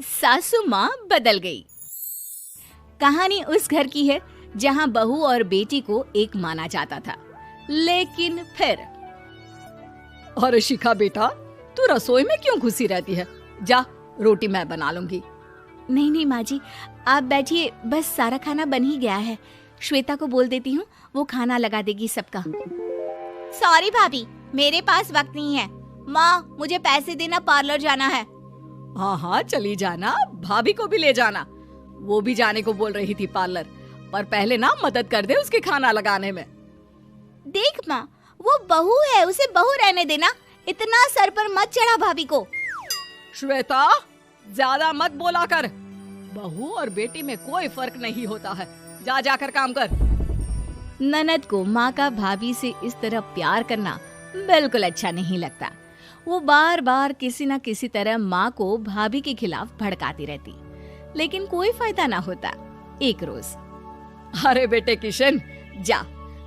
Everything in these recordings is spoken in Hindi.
सासू माँ बदल गई। कहानी उस घर की है जहाँ बहू और बेटी को एक माना जाता था, लेकिन फिर अरे शिखा बेटा, तू रसोई में क्यों घुसी रहती है? जा, रोटी मैं बना लूंगी। नहीं नहीं माँ जी, आप बैठिए, बस सारा खाना बन ही गया है। श्वेता को बोल देती हूँ, वो खाना लगा देगी सबका। सॉरी भाभी, मेरे पास वक्त नहीं है। माँ, मुझे पैसे देना, पार्लर जाना है। हाँ हाँ चली जाना, भाभी को भी ले जाना। वो भी जाने को बोल रही थी पार्लर, पर पहले ना मदद कर दे उसके खाना लगाने में। देख माँ, वो बहू है, उसे बहू रहने देना, इतना सर पर मत चढ़ा भाभी को। श्वेता, ज्यादा मत बोला कर। बहू और बेटी में कोई फर्क नहीं होता है। जा जाकर काम कर। ननद को माँ का भाभी से इस तरह प्यार करना बिल्कुल अच्छा नहीं लगता। वो बार बार किसी न किसी तरह माँ को भाभी के खिलाफ भड़काती रहती, लेकिन कोई फायदा ना होता। एक रोज, अरे बेटे किशन, जा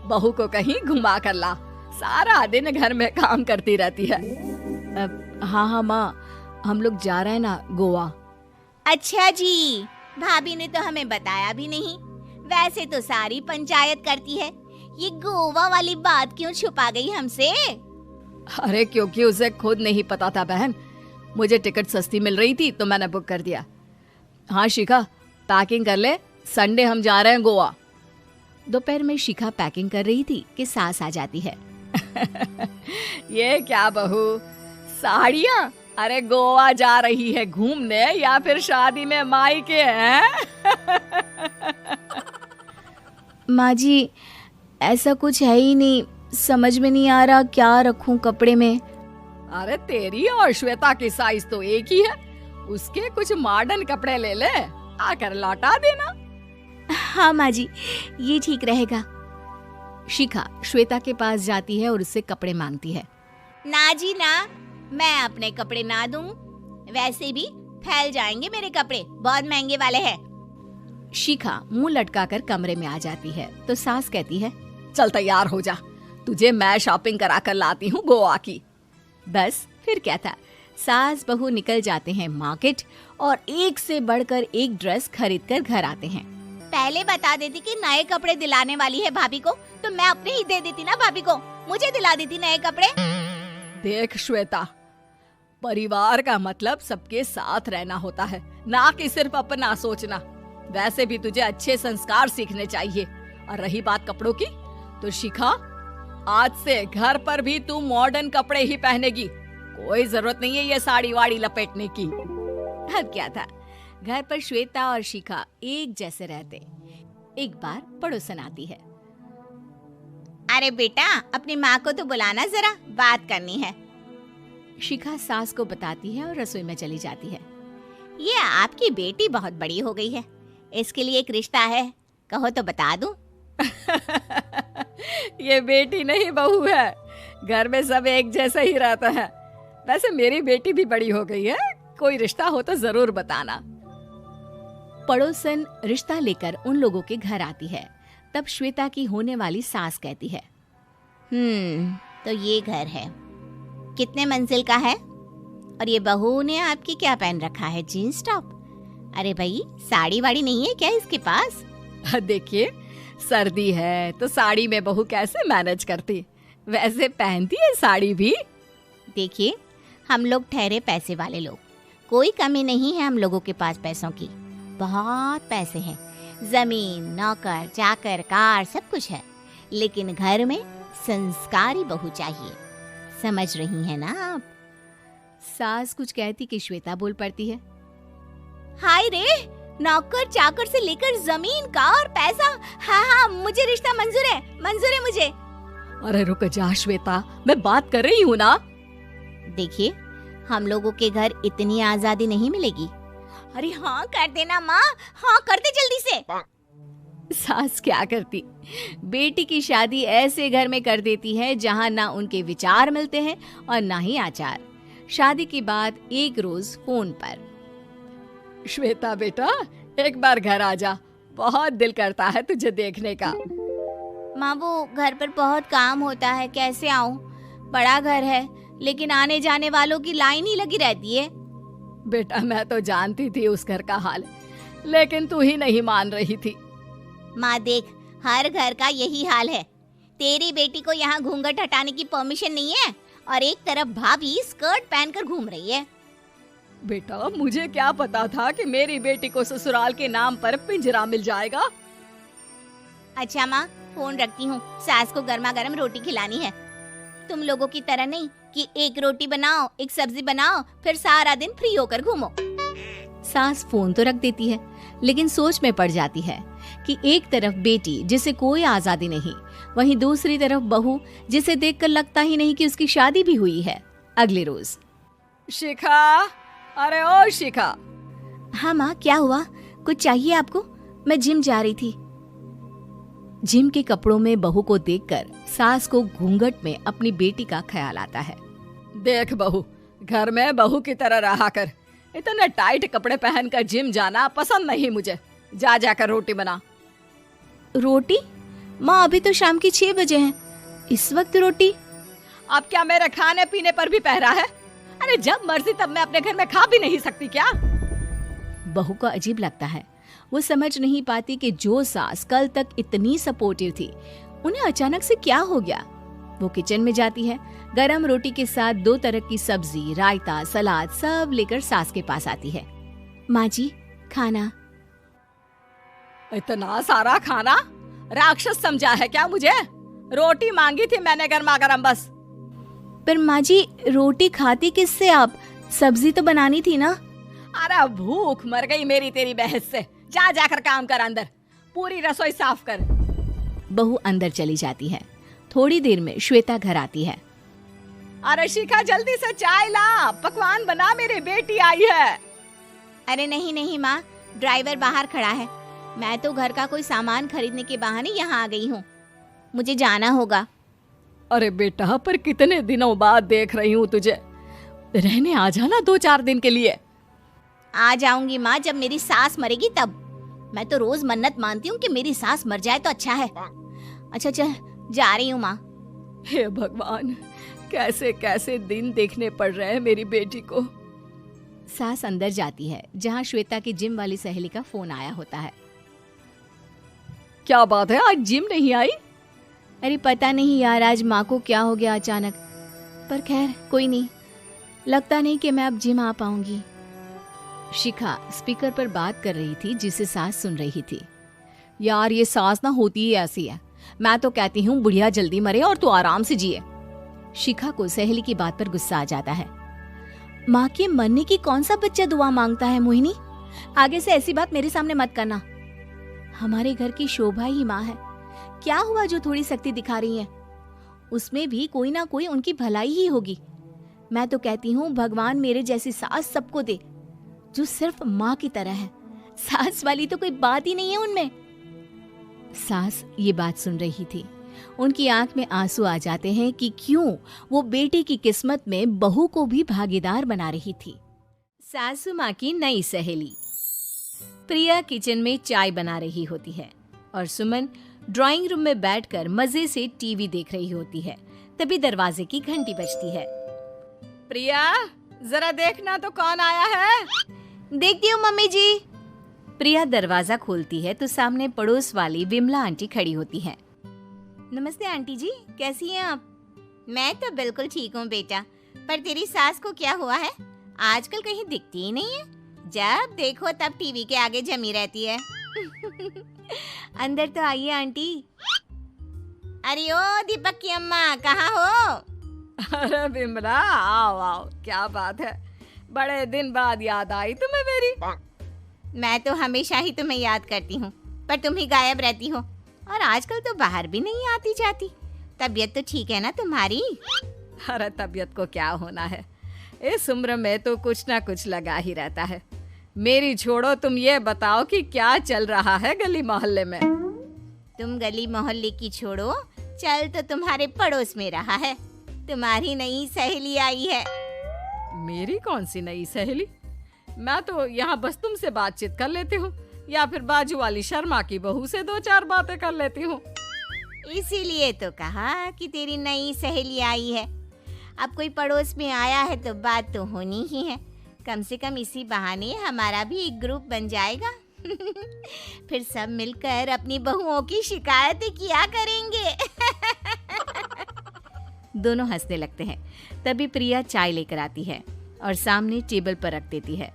बहू को कहीं घुमा कर ला, सारा दिन घर में काम करती रहती है। हाँ हाँ माँ, हम लोग जा रहे हैं ना गोवा। अच्छा जी, भाभी ने तो हमें बताया भी नहीं। वैसे तो सारी पंचायत करती है, ये गोवा वाली बात क्यों छुपा गई हमसे? अरे क्योंकि उसे खुद नहीं पता था बहन। मुझे टिकट सस्ती मिल रही थी तो मैंने बुक कर दिया। हाँ शिखा, पैकिंग कर ले, संडे हम जा रहे हैं गोवा। दोपहर में शिखा पैकिंग कर रही थी कि सास आ जाती है। ये क्या बहू, साड़ियाँ? अरे गोवा जा रही है घूमने या फिर शादी में मायके हैं? माँ जी, ऐसा कुछ है ही नहीं, समझ में नहीं आ रहा क्या रखूं कपड़े में। अरे तेरी और श्वेता की साइज तो एक ही है, उसके कुछ मॉडर्न कपड़े ले ले, आकर लौटा देना। हाँ माँ जी, ये ठीक रहेगा। शिखा श्वेता के पास जाती है और उससे कपड़े मांगती है। ना जी ना, मैं अपने कपड़े ना दूं, वैसे भी फैल जाएंगे मेरे कपड़े, बहुत महंगे वाले हैं। शिखा मुंह लटकाकर कमरे में आ जाती है तो सास कहती है, चल तैयार हो जा, तुझे मैं शॉपिंग करा कर लाती हूँ गोवा की। बस फिर क्या था, सास बहू निकल जाते हैं मार्केट और एक से बढ़कर एक ड्रेस खरीद कर घर आते हैं। पहले बता देती कि नए कपड़े दिलाने वाली है भाभी को, तो मैं अपने ही दे देती ना भाभी को, मुझे दिला देती नए कपड़े। देख श्वेता, परिवार का मतलब सबके साथ रहना होता है, ना कि सिर्फ अपना सोचना। वैसे भी तुझे अच्छे संस्कार सीखने चाहिए। और रही बात कपड़ों की, तो शिखा, आज से घर पर भी तू मॉडर्न कपड़े ही पहनेगी। कोई जरूरत नहीं है ये साड़ी वाड़ी लपेटने की। अब क्या था, घर पर श्वेता और शिखा एक जैसे रहते। एक बार पड़ोसन आती है। अरे बेटा, अपनी माँ को तो बुलाना जरा, बात करनी है। शिखा सास को बताती है और रसोई में चली जाती है। ये आपकी बेटी बहुत बड़ी हो गई है, इसके लिए एक रिश्ता है, कहो तो बता दूं। ये बेटी नहीं बहू है, घर में सब एक जैसा ही रहता है। वैसे मेरी बेटी भी बड़ी हो गई है, कोई रिश्ता हो तो जरूर बताना। पड़ोसन रिश्ता लेकर उन लोगों के घर आती है। तब श्वेता की होने वाली सास कहती है, तो ये घर है, कितने मंजिल का है? और ये बहू ने आपकी क्या पहन रखा है, जीन्स टॉप? अरे भाई, साड़ी वाड़ी नहीं है क्या इसके पास? देखिए, सर्दी है तो साड़ी में बहू कैसे मैनेज करती, वैसे पहनती है साड़ी भी। देखिए, हम लोग ठहरे पैसे वाले लोग, कोई कमी नहीं है हम लोगों के पास पैसों की, बहुत पैसे हैं, जमीन, नौकर चाकर, कार, सब कुछ है, लेकिन घर में संस्कारी बहू चाहिए। समझ रही हैं ना आप? सास कुछ कहती कि श्वेता बोल पड़ती है, हाय रे, नौकर चाकर से लेकर जमीन, कार, पैसा, हाँ हाँ मुझे रिश्ता मंजूर है, मंजूर है मुझे। अरे रुक जा श्वेता, मैं बात कर रही हूँ ना। देखिए, हम लोगों के घर इतनी आजादी नहीं मिलेगी। अरे हाँ कर देना माँ, हाँ कर दे जल्दी से। सास क्या करती, बेटी की शादी ऐसे घर में कर देती है जहाँ ना उनके विचार मिलते हैं और ना ही आचार। शादी के बाद एक रोज फोन पर, श्वेता बेटा, एक बार घर आ जा, बहुत दिल करता है तुझे देखने का। माँ, वो घर पर बहुत काम होता है, कैसे आऊँ? बड़ा घर है, लेकिन आने जाने वालों की लाइन ही लगी रहती है। बेटा मैं तो जानती थी उस घर का हाल, लेकिन तू ही नहीं मान रही थी। माँ देख, हर घर का यही हाल है। तेरी बेटी को यहाँ घूंघट हटाने की परमिशन नहीं है और एक तरफ भाभी स्कर्ट पहनकर घूम रही है। बेटा मुझे क्या पता था कि मेरी बेटी को ससुराल के नाम पर पिंजरा मिल जाएगा। अच्छा माँ, फोन रखती हूँ, सास को गर्मा गर्म रोटी खिलानी है। तुम लोगों की तरह नहीं कि एक रोटी बनाओ, एक सब्जी बनाओ, फिर सारा दिन फ्री होकर घूमो। सास फोन तो रख देती है, लेकिन सोच में पड़ जाती है कि एक तरफ बेटी जिसे कोई आजादी नहीं, वहीं दूसरी तरफ बहू जिसे देखकर लगता ही नहीं कि उसकी शादी भी हुई है। अगले रोज। शिखा, अरे ओ शिखा। हाँ माँ, क्या हुआ? कुछ चाहिए आपको? मैं जिम जा रही थी। जिम के कपड़ों में बहू को देखकर सास को घूंघट में अपनी बेटी का ख्याल आता है। देख बहू, घर में बहू की तरह रहा कर। इतने टाइट कपड़े पहनकर जिम जाना पसंद नहीं मुझे। जा जाकर रोटी बना। रोटी? माँ अभी तो शाम की 6 बजे हैं, इस वक्त रोटी? अब क्या मेरे खाने पीने पर भी पहरा है? अरे जब मर्जी तब मैं अपने घर में खा भी नहीं सकती क्या? बहू को अजीब लगता है। वो समझ नहीं पाती कि जो सास कल तक इतनी सपोर्टिव थी, उन्हें अचानक से क्या हो गया। वो किचन में जाती है, गरम रोटी के साथ 2 तरह की सब्जी, रायता, सलाद सब लेकर सास के पास आती है। माँ जी, खाना। इतना सारा खाना? राक्षस समझा है क्या मुझे? रोटी मांगी थी मैंने गर्मा गर्म बस। पर माँ जी, रोटी खाती किससे आप? सब्जी तो बनानी थी ना। अरे भूख मर गई मेरी तेरी बहस से। जा जाकर काम कर, अंदर पूरी रसोई साफ कर। बहू अंदर चली जाती है। थोड़ी देर में श्वेता घर आती है। अरे शिखा, जल्दी से चाय ला, पकवान बना, मेरी बेटी आई है। अरे नहीं नहीं माँ, ड्राइवर बाहर खड़ा है। मैं तो घर का कोई सामान खरीदने के बहाने यहाँ आ गई हूँ, मुझे जाना होगा। अरे बेटा, पर कितने दिनों बाद देख रही हूँ तुझे, रहने आ जाना 2-4 दिन के लिए। आ जाऊंगी माँ, जब मेरी सास मरेगी तब। मैं तो रोज मन्नत मानती हूँ कि मेरी सास मर जाए तो अच्छा है। अच्छा चल, जा रही हूँ माँ। हे भगवान, कैसे कैसे दिन देखने पड़ रहे हैं मेरी बेटी को। सास अंदर जाती है, जहाँ श्वेता की जिम वाली सहेली का फोन आया होता है। क्या बात है, आज जिम नहीं आई? अरे पता नहीं यार, आज माँ को क्या हो गया अचानक। पर खैर कोई नहीं, लगता नहीं कि मैं अब जिम आ पाऊंगी। शिखा स्पीकर पर बात कर रही थी, जिसे सास सुन रही थी। यार ये सास ना होती ही ऐसी है। मैं तो कहती हूँ बुढ़िया जल्दी मरे और तू आराम से जिए। शिखा को सहेली की बात पर गुस्सा आ जाता है। माँ के मरने की कौन सा बच्चा दुआ मांगता है मोहिनी? आगे से ऐसी बात मेरे सामने मत करना। हमारे घर की शोभा ही माँ है। क्या हुआ जो थोड़ी सख्ती दिखा रही है? उसमें भी कोई ना कोई उनकी भलाई ही होगी। मैं तो कहती हूँ भगवान मेरे जैसी सास सबको दे, जो सिर्फ माँ की तरह है। सास वाली तो कोई बात ही नहीं है उनमें। सास ये बात सुन रही थी। उनकी आंख में आंसू आ जाते हैं कि क्यों वो बेटी की किस्मत में बहू को भी भागीदार बना रही थी। सासू माँ की नई सहेली। प्रिया किचन में चाय बना रही होती है और सुमन ड्राइंग रूम में बैठकर मजे से टीवी देख रही होती है। तभी दरवाजे की घंटी बजती है। प्रिया, जरा देखना तो कौन आया है। देखती हूँ मम्मी जी। प्रिया दरवाजा खोलती है तो सामने पड़ोस वाली विमला आंटी खड़ी होती है। नमस्ते आंटी जी, कैसी हैं आप? मैं तो बिल्कुल ठीक हूँ बेटा, पर तेरी सास को क्या हुआ है? आजकल कहीं दिखती ही नहीं है। जब देखो तब टीवी के आगे जमी रहती है। अंदर तो आइए आंटी। अरे ओ दीपक की अम्मा, कहाँ हो? अरे विमला, आओ आओ, क्या बात है, बड़े दिन बाद याद आई तुम्हें मेरी। मैं तो हमेशा ही तुम्हें याद करती हूँ, पर तुम ही गायब रहती हो और आजकल तो बाहर भी नहीं आती जाती। तबीयत तो ठीक है ना तुम्हारी? अरे तबीयत को क्या होना है, इस उम्र में तो कुछ ना कुछ लगा ही रहता है। मेरी छोड़ो, तुम ये बताओ कि क्या चल रहा है गली मोहल्ले में। तुम गली मोहल्ले की छोड़ो, चल तो तुम्हारे पड़ोस में रहा है। तुम्हारी नई सहेली आई है। मेरी कौन सी नई सहेली? मैं तो यहाँ बस तुमसे बातचीत कर लेती हूँ, या फिर बाजू वाली शर्मा की बहू से 2-4 बातें कर लेती हूँ। इसीलिए तो कहा कि तेरी नई सहेली आई है। अब कोई पड़ोस में आया है तो बात तो होनी ही है। कम से कम इसी बहाने हमारा भी एक ग्रुप बन जाएगा। फिर सब मिलकर अपनी बहुओं की शिकायतें किया करेंगे। दोनों हंसने लगते हैं। तभी प्रिया चाय लेकर आती है और सामने टेबल पर रख देती है।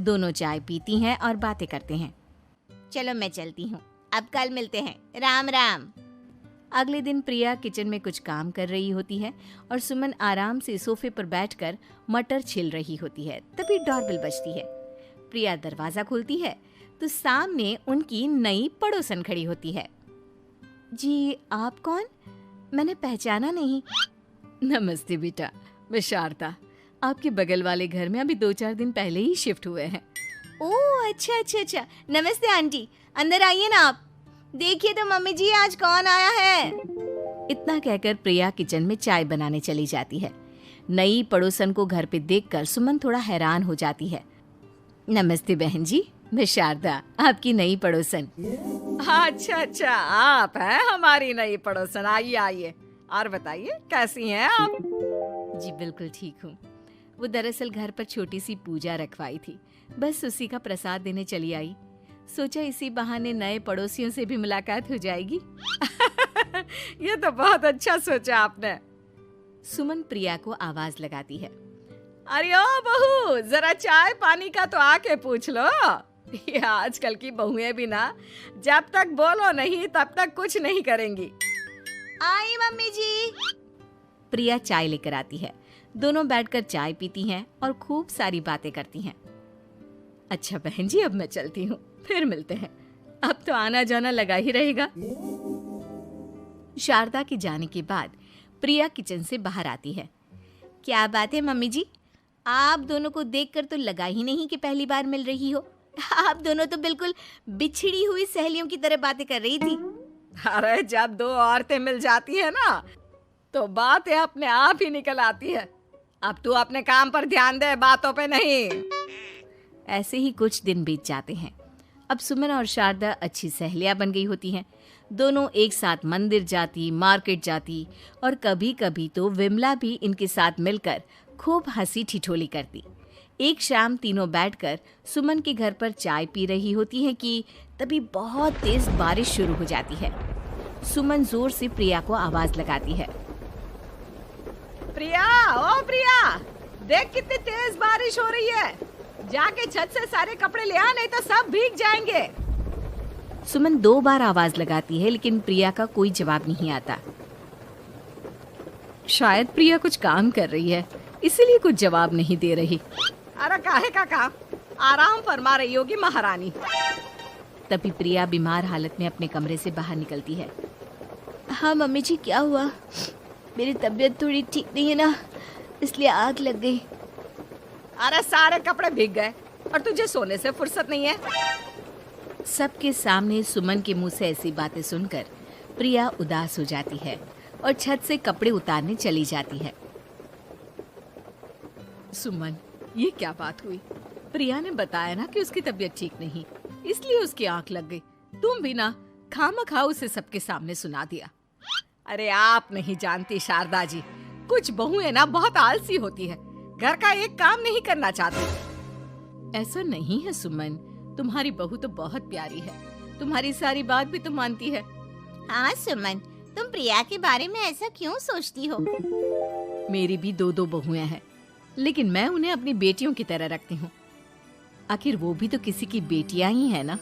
दोनों चाय पीती हैं और बातें करते हैं। चलो मैं चलती हूँ, अब कल मिलते हैं। राम राम। अगले दिन प्रिया किचन में कुछ काम कर रही होती है और सुमन आराम से सोफे पर बैठकर मटर छिल रही होती है। तभी डोरबेल बजती है। प्रिया दरवाजा खोलती है तो सामने उनकी नई पड़ोसन खड़ी होती है। जी आप कौन? मैंने पहचाना नहीं। नमस्ते बेटा, मैं शारदा। आपके बगल वाले घर में अभी 2-4 दिन पहले ही शिफ्ट हुए हैं। ओह अच्छा। नमस्ते आंटी, अंदर आइए ना आप। देखिए तो मम्मी जी आज कौन आया है। इतना कहकर प्रिया किचन में चाय बनाने चली जाती है। नई पड़ोसन को घर पे देखकर सुमन थोड़ा हैरान हो जाती है। नमस्ते बहन जी, मैं शारदा, आपकी नई पड़ोसन। अच्छा, आप हैं हमारी नई पड़ोसन। आइए और बताइए कैसी हैं आप? जी बिल्कुल ठीक हूँ। वो दरअसल घर पर छोटी सी पूजा रखवाई थी, बस उसी का प्रसाद देने चली आई। सोचा इसी बहाने नए पड़ोसियों से भी मुलाकात हो जाएगी। ये तो बहुत अच्छा सोचा आपने। सुमन प्रिया को आवाज लगाती है। अरे ओ बहू, जरा चाय पानी का तो आके पूछ लो। ये आजकल की बहुएं भी ना जब तक बोलो नहीं तब तक कुछ नहीं करेंगी। आई मम्मी जी। प्रिया चाय लेकर आती है। दोनों बैठकर चाय पीती हैं और खूब सारी बातें करती हैं। अच्छा बहन जी, अब मैं चलती हूँ, फिर मिलते हैं। अब तो आना जाना लगा ही रहेगा। शारदा के जाने के बाद प्रिया किचन से बाहर आती है। क्या बात है मम्मी जी, आप दोनों को देखकर तो लगा ही नहीं कि पहली बार मिल रही हो। आप दोनों तो बिल्कुल बिछड़ी हुई सहेलियों की तरह बातें कर रही थी। अरे जब दो औरतें मिल जाती है ना तो बातें अपने आप ही निकल आती है। अब तू अपने काम पर ध्यान दे, बातों पे नहीं। ऐसे ही कुछ दिन बीत जाते हैं। अब सुमन और शारदा अच्छी सहेलियां बन गई होती हैं। दोनों एक साथ मंदिर जाती, मार्केट जाती और कभी कभी तो विमला भी इनके साथ मिलकर खूब हंसी ठिठोली करती। एक शाम तीनों बैठकर सुमन के घर पर चाय पी रही होती हैं कि तभी बहुत तेज बारिश शुरू हो जाती है। सुमन जोर से प्रिया को आवाज लगाती है। प्रिया, ओ प्रिया, देख कितनी तेज बारिश हो रही है। जाके छत से सारे कपड़े ले आ, नहीं तो सब भीग जाएंगे। सुमन 2 बार आवाज लगाती है लेकिन प्रिया का कोई जवाब नहीं आता। शायद प्रिया कुछ काम कर रही है, इसीलिए कुछ जवाब नहीं दे रही। अरे काहे का काम, आराम फरमा रही होगी महारानी। तभी प्रिया बीमार हालत में अपने कमरे से बाहर निकलती है। हाँ मम्मी जी, क्या हुआ? मेरी तबीयत थोड़ी ठीक नहीं है ना, इसलिए आग लग गई। अरे सारे कपड़े भीग गए और तुझे सोने से फुर्सत नहीं है। सबके सामने सुमन के मुंह से ऐसी बातें सुनकर प्रिया उदास हो जाती है और छत से कपड़े उतारने चली जाती है। सुमन, ये क्या बात हुई? प्रिया ने बताया ना कि उसकी तबीयत ठीक नहीं, इसलिए उसकी आंख लग गई। तुम भी ना खामखा उसे सबके सामने सुना दिया। अरे आप नहीं जानती शारदा जी, कुछ बहुएं ना बहुत आलसी होती है, घर का एक काम नहीं करना चाहती। ऐसा नहीं है सुमन, तुम्हारी बहू तो बहुत प्यारी है, तुम्हारी सारी बात भी तो मानती है। हाँ सुमन, तुम प्रिया के बारे में ऐसा क्यों सोचती हो? मेरी भी 2 बहुएं हैं, लेकिन मैं उन्हें अपनी बेटियों की तरह रखती हूँ। आखिर वो भी तो किसी की बेटियां ही है ना।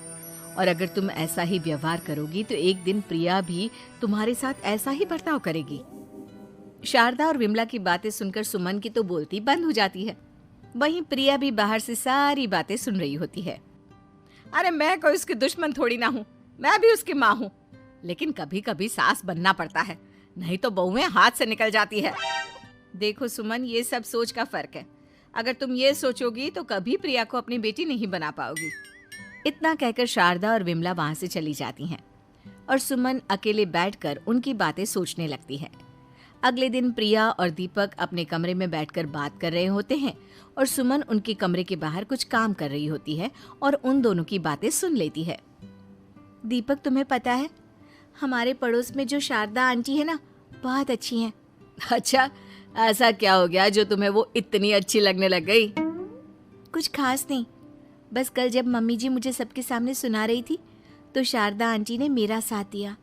और अगर तुम ऐसा ही व्यवहार करोगी तो एक दिन प्रिया भी तुम्हारे साथ ऐसा ही बर्ताव करेगी। शारदा और विमला की बातें सुनकर सुमन की तो बोलती बंद हो जाती है। वहीं प्रिया भी बाहर से सारी बातें सुन रही होती है। अरे मैं कोई उसकी दुश्मन थोड़ी ना हूँ, मैं भी उसकी माँ हूँ, लेकिन कभी कभी सास बनना पड़ता है, नहीं तो बहुएं हाथ से निकल जाती है। देखो सुमन, ये सब सोच का फर्क है। अगर तुम ये सोचोगी तो कभी प्रिया को अपनी बेटी नहीं बना पाओगी। इतना कहकर शारदा और विमला वहां से चली जाती हैं और सुमन अकेले बैठकर उनकी बातें सोचने लगती है। अगले दिन प्रिया और दीपक अपने कमरे में बैठकर बात कर रहे होते हैं और सुमन उनके कमरे के बाहर कुछ काम कर रही होती है और उन दोनों की बातें सुन लेती है। दीपक, तुम्हें पता है हमारे पड़ोस में जो शारदा आंटी है ना, बहुत अच्छी हैं। अच्छा, ऐसा क्या हो गया जो तुम्हें वो इतनी अच्छी लगने लग गई? कुछ खास नहीं। बस कल जब मम्मी जी मुझे सबके सामने सुना रही थी तो शारदा आंटी ने मेरा साथ दिया।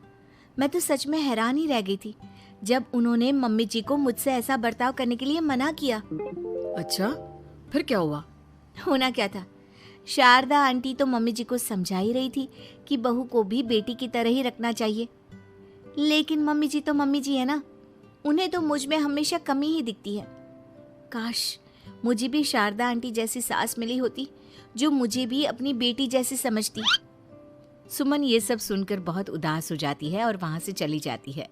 मैं तो सच में हैरान ही रह गई थी जब उन्होंने मम्मी जी को मुझसे ऐसा बर्ताव करने के लिए मना किया। अच्छा, फिर क्या हुआ? होना क्या था, शारदा आंटी तो मम्मी जी को समझा ही रही थी कि बहू को भी बेटी की तरह ही रखना चाहिए, लेकिन मम्मी जी तो मम्मी जी है ना, उन्हें तो मुझ में हमेशा कमी ही दिखती है। काश मुझे भी शारदा आंटी जैसी सास मिली होती जो मुझे भी अपनी बेटी जैसी समझती। सुमन ये सब सुनकर बहुत उदास हो जाती है और वहां से चली जाती है।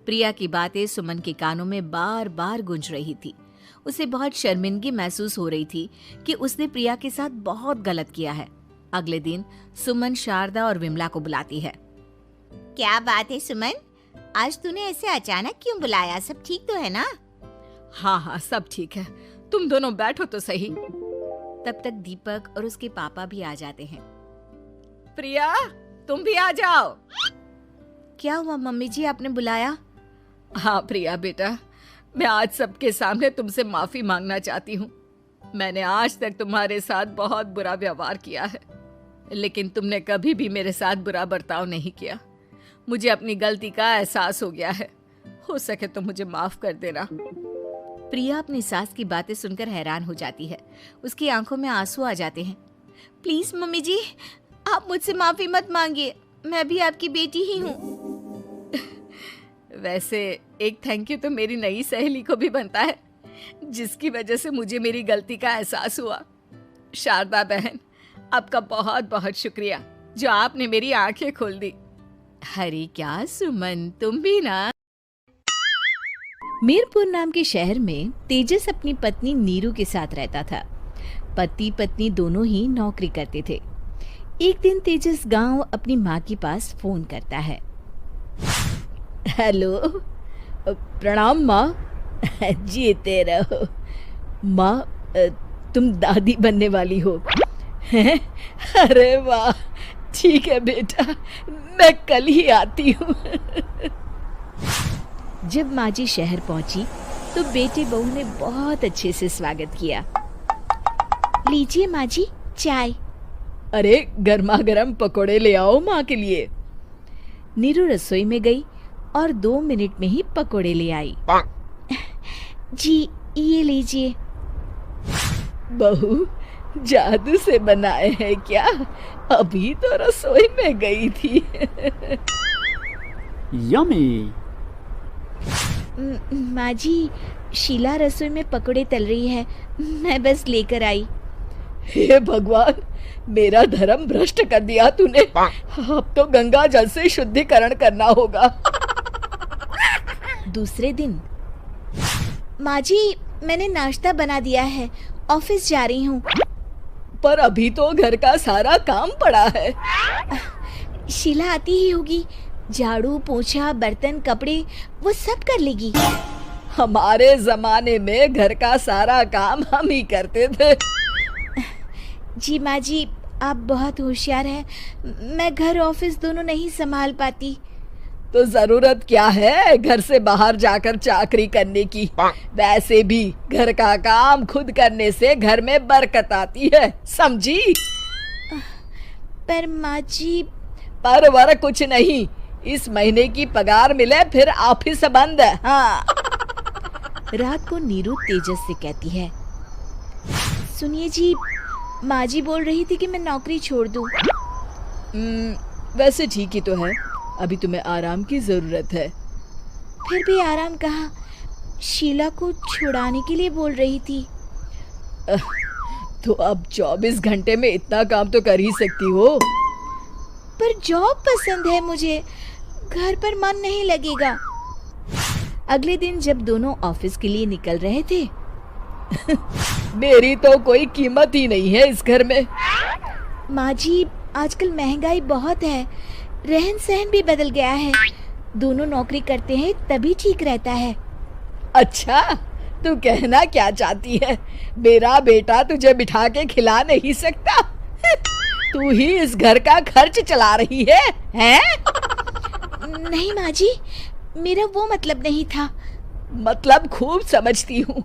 प्रिया की बातें सुमन के कानों में बार बार गूंज रही थी। उसे बहुत शर्मिंदगी महसूस हो रही थी कि उसने प्रिया के साथ बहुत गलत किया है। अगले दिन सुमन शारदा और विमला को बुलाती है। क्या बात है सुमन, आज तूने ऐसे अचानक क्यों बुलाया? सब ठीक तो है ना? हाँ हाँ, सब ठीक है, तुम दोनों बैठो तो सही। तब तक दीपक और उसके पापा भी आ जाते हैं। प्रिया, तुम भी आ जाओ। क्या हुआ मम्मी जी, आपने बुलाया? हाँ प्रिया बेटा, मैं आज सबके सामने तुमसे माफी मांगना चाहती हूँ। मैंने आज तक तुम्हारे साथ बहुत बुरा व्यवहार किया है, लेकिन तुमने कभी भी मेरे साथ बुरा बर्ताव नहीं किया। मुझे अपनी गलती का एहसास हो गया है, हो सके तो मुझे माफ कर देना। प्रिया अपनी सास की बातें सुनकर हैरान हो जाती है। उसकी आंखों में आंसू आ जाते हैं। प्लीज मम्मी जी, आप मुझसे माफी मत मांगिए, मैं भी आपकी बेटी ही हूँ। वैसे एक थैंक यू तो मेरी नई सहेली को भी बनता है, जिसकी वजह से मुझे मेरी गलती का एहसास हुआ। शारदा बहन, आपका बहुत बहुत शुक्रिया जो आपने मेरी आंखें खोल दी। अरे क्या सुमन, तुम भी ना। मीरपुर नाम के शहर में तेजस अपनी पत्नी नीरू के साथ रहता था। पति पत्नी दोनों ही नौकरी करते थे। एक दिन तेजस गांव अपनी माँ के पास फोन करता है। हेलो, प्रणाम माँ। जीते रहो माँ, तुम दादी बनने वाली हो हैं? अरे वाह, ठीक है बेटा, मैं कल ही आती हूँ। जब माँ जी शहर पहुंची तो बेटे बहू ने बहुत अच्छे से स्वागत किया। लीजिए माँ जी चाय। अरे गर्मा गर्म पकोड़े ले आओ माँ के लिए। नीरू रसोई में गई और 2 मिनट में ही पकोड़े ले आई। जी ये लीजिए। बहू जादू से बनाए हैं क्या? अभी तो रसोई में गई थी। यम्मी। माँ जी, शीला रसोई में पकोड़े तल रही है, मैं बस लेकर आई। हे भगवान, मेरा धर्म भ्रष्ट कर दिया तूने। अब तो गंगा जल से शुद्धिकरण करना होगा। दूसरे दिन, माँ जी मैंने नाश्ता बना दिया है, ऑफिस जा रही हूँ। पर अभी तो घर का सारा काम पड़ा है। शीला आती ही होगी, झाड़ू पोछा बर्तन कपड़े वो सब कर लेगी। हमारे जमाने में घर का सारा काम हम ही करते थे। जी माँ जी, आप बहुत होशियार हैं, मैं घर ऑफिस दोनों नहीं संभाल पाती। तो जरूरत क्या है घर से बाहर जाकर चाकरी करने की? वैसे भी घर का काम खुद करने से घर में बरकत आती है, समझी? पर माँ जी। पर वर कुछ नहीं, इस महीने की पगार मिले फिर ऑफिस बंद। हाँ। रात को नीरू तेजस से कहती है, सुनिए जी, माँ जी बोल रही थी कि मैं नौकरी छोड़ दूं। वैसे ठीक ही तो है, अभी तुम्हें आराम की जरूरत है। फिर भी आराम कहाँ, शीला को छुड़ाने के लिए बोल रही थी। तो अब 24 घंटे में इतना काम तो कर ही सकती हो। पर जॉब पसंद है मुझे, घर पर मन नहीं लगेगा। अगले दिन जब दोनों ऑफिस के लिए निकल रहे थे मेरी तो कोई कीमत ही नहीं है इस घर में। माँ जी, आजकल महंगाई बहुत है, रहन सहन भी बदल गया है, दोनों नौकरी करते हैं तभी ठीक रहता है। अच्छा, तू कहना क्या चाहती है? मेरा बेटा तुझे बिठा के खिला नहीं सकता? तू ही इस घर का खर्च चला रही है, हैं? नहीं माँ जी, मेरा वो मतलब नहीं था। मतलब खूब समझती हूँ।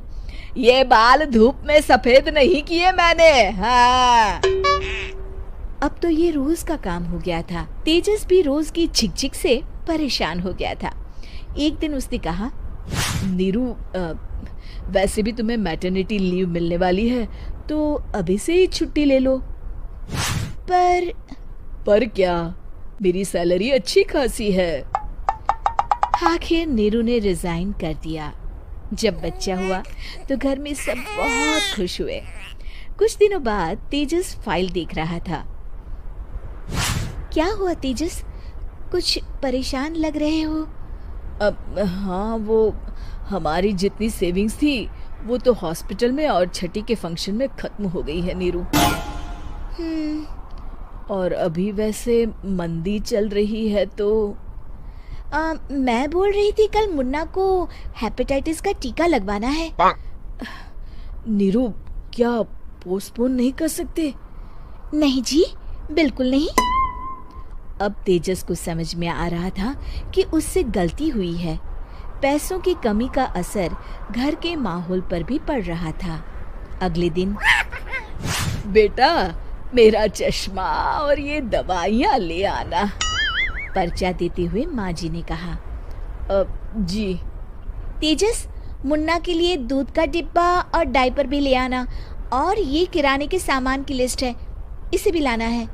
ये बाल धूप में सफेद नहीं किए मैंने। हाँ। अब तो ये रोज का काम हो गया था। तेजस भी रोज की झिकझिक से परेशान हो गया था। एक दिन उसने कहा, नीरू, वैसे भी तुम्हें मैटरनिटी लीव मिलने वाली है, तो अभी से ही छुट्टी ले लो। पर क्या, मेरी सैलरी अच्छी खासी है। आखिर नीरू ने रिजाइन कर दिया। जब बच्चा हुआ तो घर में सब बहुत खुश हुए। कुछ दिनों बाद तेजस फाइल देख रहा था। क्या हुआ तेजस, कुछ परेशान लग रहे हो? हाँ, वो हमारी जितनी सेविंग्स थी वो तो हॉस्पिटल में और छठी के फंक्शन में खत्म हो गई है नीरू। और अभी वैसे मंदी चल रही है तो मैं बोल रही थी कल मुन्ना को हेपेटाइटिस का टीका लगवाना है। नीरू, क्या पोस्टपोन नहीं कर सकते? नहीं जी, बिल्कुल नहीं। अब तेजस को समझ में आ रहा था कि उससे गलती हुई है। पैसों की कमी का असर घर के माहौल पर भी पड़ रहा था। अगले दिन, बेटा, मेरा चश्मा और ये दवाइयाँ ले आना, पर्चा देते हुए माँ जी ने कहा। जी। तेजस, मुन्ना के लिए दूध का डिब्बा और डायपर भी ले आना, और ये किराने के सामान की लिस्ट है, इसे भी लाना है।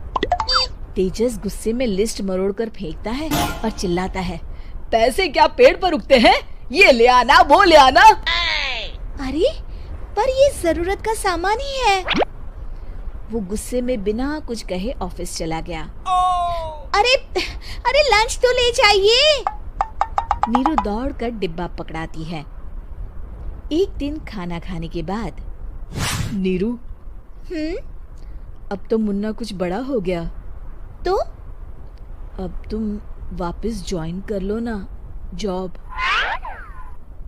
तेजस गुस्से में लिस्ट मरोड़कर फेंकता है और चिल्लाता है, पैसे क्या पेड़ पर उगते हैं? ये ले आना, वो ले आना। अरे, पर ये जरूरत का सामान ही है। वो गुस्से में बिना कुछ कहे ऑफिस चला गया। अरे लंच तो ले जाइए। नीरू दौड़कर डिब्बा पकड़ाती है। एक दिन खाना खाने के बाद, नीरू, अब तो मुन्ना कुछ बड़ा हो गया, तो अब तुम वापस ज्वाइन कर लो ना जॉब।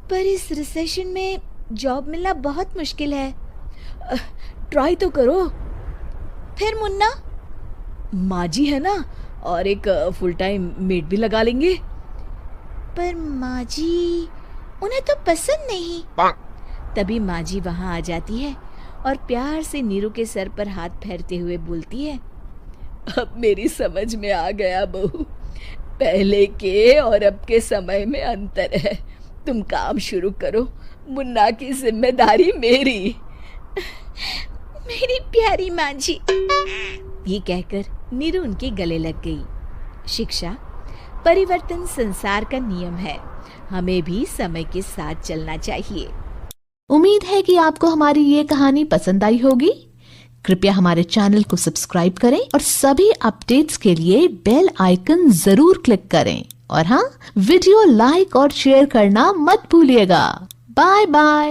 पर इस रिसेशन में जॉब मिलना बहुत मुश्किल है। ट्राई तो करो। फिर मुन्ना? माँ जी है ना, और एक फुल टाइम मेड भी लगा लेंगे। पर माँ जी, उन्हें तो पसंद नहीं। तभी माँ जी वहाँ आ जाती है और प्यार से नीरू के सर पर हाथ फेरते हुए बोलती है, अब मेरी समझ में आ गया बहू, पहले के और अब के समय में अंतर है। तुम काम शुरू करो, मुन्ना की जिम्मेदारी मेरी। मेरी प्यारी माँ जी। ये कहकर नीरू उनके गले लग गई। शिक्षा, परिवर्तन संसार का नियम है, हमें भी समय के साथ चलना चाहिए। उम्मीद है कि आपको हमारी ये कहानी पसंद आई होगी। कृपया हमारे चैनल को सब्सक्राइब करें और सभी अपडेट्स के लिए बेल आइकन जरूर क्लिक करें। और हाँ, वीडियो लाइक और शेयर करना मत भूलिएगा। Bye bye.